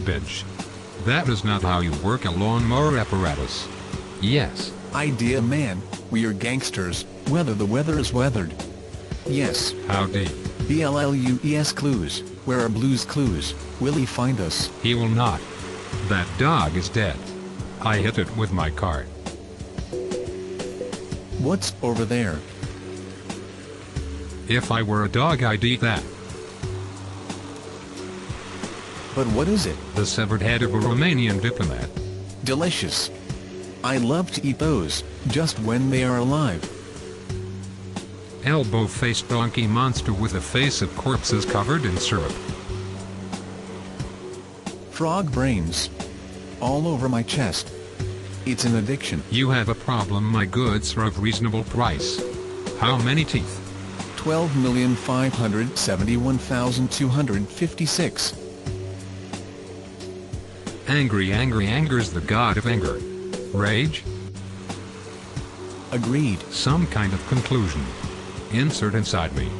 garbage. That is not how you work a lawnmower apparatus. Yes. Idea man, we are gangsters, whether the weather is weathered. Yes. Howdy. BLUES clues, where are Blue's clues? Will he find us? He will not. That dog is dead. I hit it with my car. What's over there? If I were a dog, I'd eat that. But what is it? The severed head of a Romanian diplomat. Delicious. I love to eat those, just when they are alive. Elbow-faced donkey monster with a face of corpses covered in syrup. Frog brains. All over my chest. It's an addiction. You have a problem. My goods are of reasonable price. How many teeth? 12,571,256. Anger's the god of anger. Rage? Agreed. Some kind of conclusion. Insert inside me.